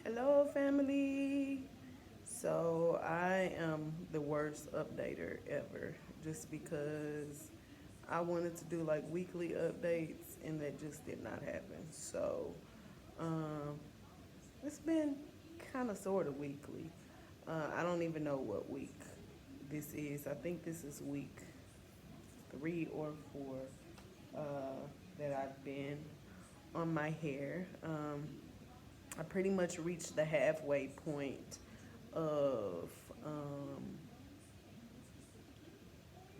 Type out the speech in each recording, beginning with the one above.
Hello, family. So, I am the worst updater ever just because I wanted to do like weekly updates and that just did not happen. So, um, it's been kind of sort of weekly. I don't even know what week this is. I think this is week 3 or 4 that I've been on my hair. I pretty much reached the halfway point of um,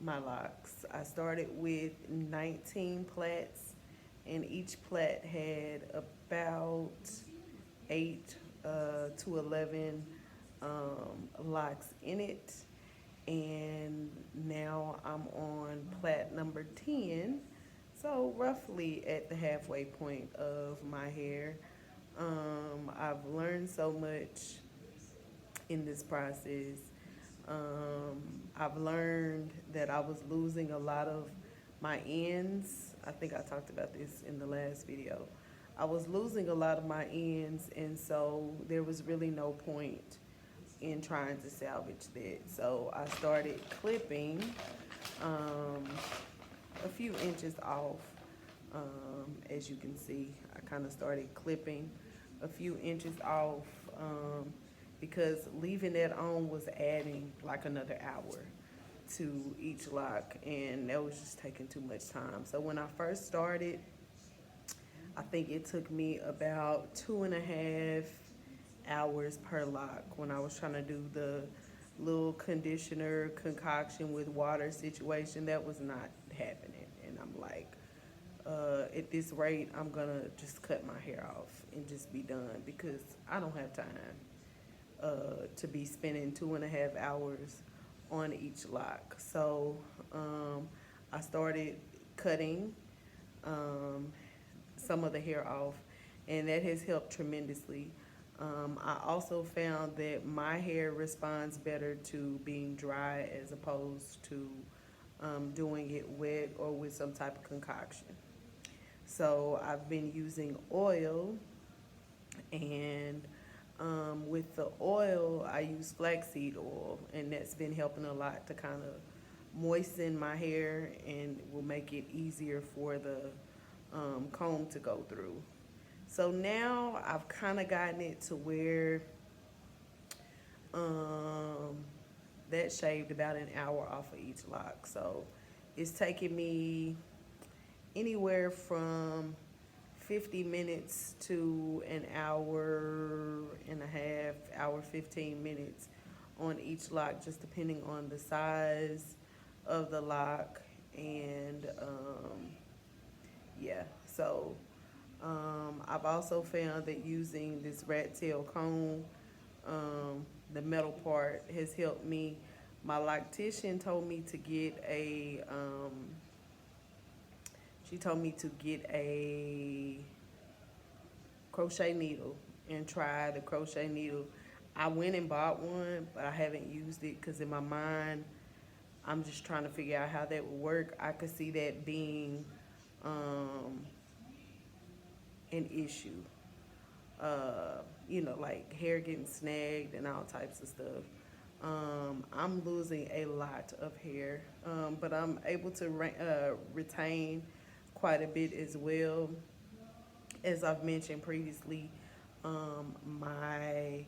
my locks. I started with 19 plaits, and each plait had about 8 to 11 locks in it. And now I'm on plat number 10. So, roughly at the halfway point of my hair. I've learned so much in this process. I've learned that I was losing a lot of my ends. I think I talked about this in the last video. I was losing a lot of my ends, and so there was really no point in trying to salvage that. So I started clipping um, a few inches off. As you can see, I kind of started clipping a few inches off because leaving that on was adding like another hour to each lock, and that was just taking too much time. So when I first started, I think it took me about 2.5 hours per lock when I was trying to do the little conditioner concoction with water situation. That was not happening. And I'm like, at this rate, I'm gonna just cut my hair off and just be done because I don't have time to be spending 2.5 hours on each lock. So I started cutting um, some of the hair off, and that has helped tremendously. I also found that my hair responds better to being dry as opposed to doing it wet or with some type of concoction. So I've been using oil, and with the oil, I use flaxseed oil, and that's been helping a lot to kind of moisten my hair and will make it easier for the comb to go through. So now I've kind of gotten it to where um, that shaved about an hour off of each lock. So it's taking me anywhere from 50 minutes to an hour and a half, hour 15 minutes on each lock, just depending on the size of the lock. And yeah, so I've also found that using this rat tail comb, the metal part, has helped me. My loctician told me to get she told me to get a crochet needle and try the crochet needle. I went and bought one, but I haven't used it because in my mind, I'm just trying to figure out how that would work. I could see that being um, an issue. Like hair getting snagged and all types of stuff. I'm losing a lot of hair, but I'm able to retain quite a bit as well. As I've mentioned previously, my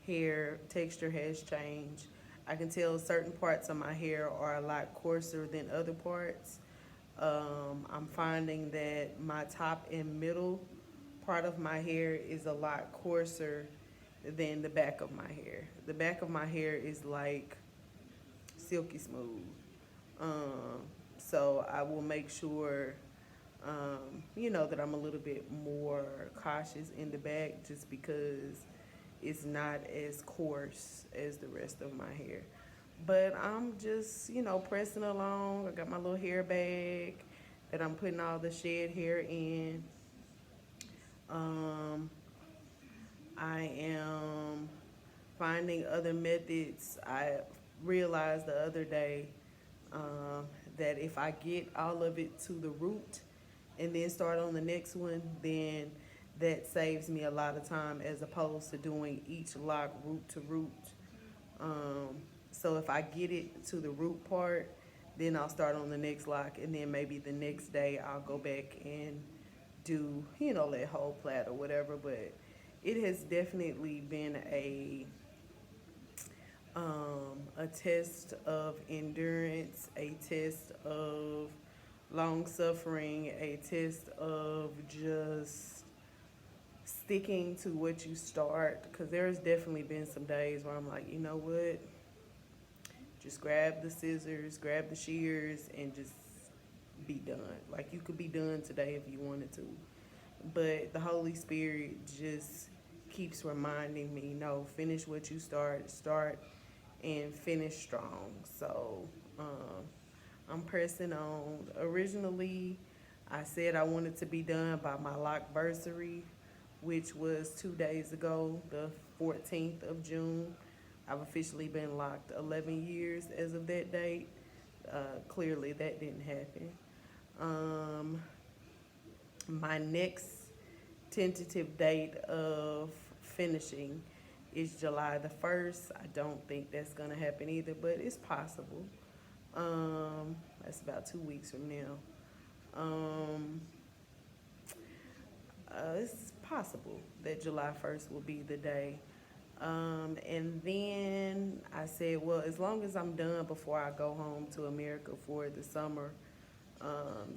hair texture has changed. I can tell certain parts of my hair are a lot coarser than other parts. I'm finding that my top and middle part of my hair is a lot coarser than the back of my hair. The back of my hair is like silky smooth. Um, so I will make sure, that I'm a little bit more cautious in the back just because it's not as coarse as the rest of my hair. But I'm just, pressing along. I got my little hair bag that I'm putting all the shed hair in. Um, I am finding other methods. I realized the other day um, that if I get all of it to the root and then start on the next one, then That saves me a lot of time as opposed to doing each lock root to root. Um, so if I get it to the root part, then I'll start on the next lock, and then maybe the next day I'll go back and do, that whole plait or whatever. But it has definitely been a test of endurance, a test of long suffering, a test of just sticking to what you start. Because there's definitely been some days where I'm like, you know what? Just grab the scissors, grab the shears, and just be done. Like, you could be done today if you wanted to. But the Holy Spirit just keeps reminding me, no, finish what you start and finish strong. So I'm pressing on. Originally, I said I wanted to be done by my lockversary, which was 2 days ago, the 14th of June. I've officially been locked 11 years as of that date. Clearly, that didn't happen. My next tentative date of finishing is July the 1st. I don't think that's going to happen either, but it's possible. That's about 2 weeks from now. It's possible that July 1st will be the day. And then I said, well, as long as I'm done before I go home to America for the summer,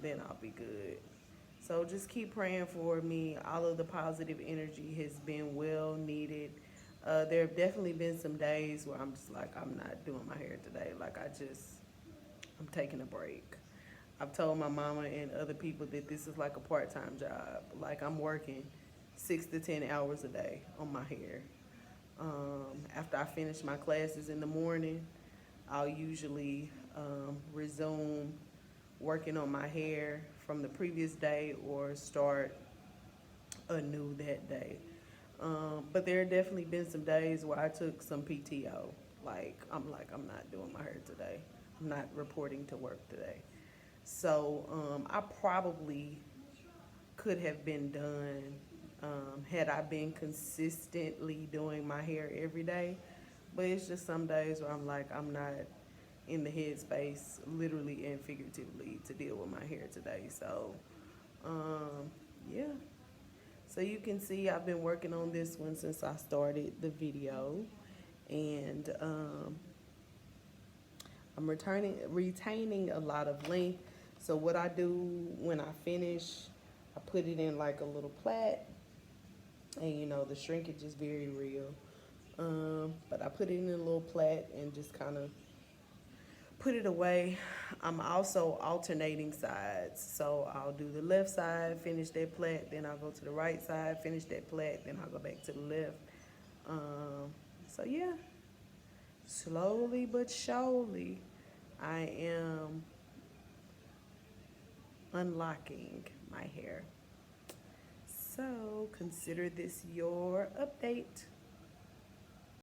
then I'll be good. So just keep praying for me. All of the positive energy has been well needed. There have definitely been some days where I'm just like, I'm not doing my hair today. Like, I'm taking a break. I've told my mama and other people that this is like a part-time job. Like, I'm working 6 to 10 hours a day on my hair. After I finish my classes in the morning, I'll usually resume working on my hair from the previous day or start anew that day. But there have definitely been some days where I took some PTO. I'm not doing my hair today. I'm not reporting to work today. So I probably could have been done had I been consistently doing my hair every day. But it's just some days where I'm like, I'm not in the headspace, literally and figuratively, to deal with my hair today. So, yeah. So you can see I've been working on this one since I started the video. And I'm retaining a lot of length. So what I do when I finish, I put it in like a little plait. And the shrinkage is very real. But I put it in a little plait and just kind of put it away. I'm also alternating sides. So I'll do the left side, finish that plait, then I'll go to the right side, finish that plait, then I'll go back to the left. So yeah, slowly but surely, I am unlocking my hair. So consider this your update.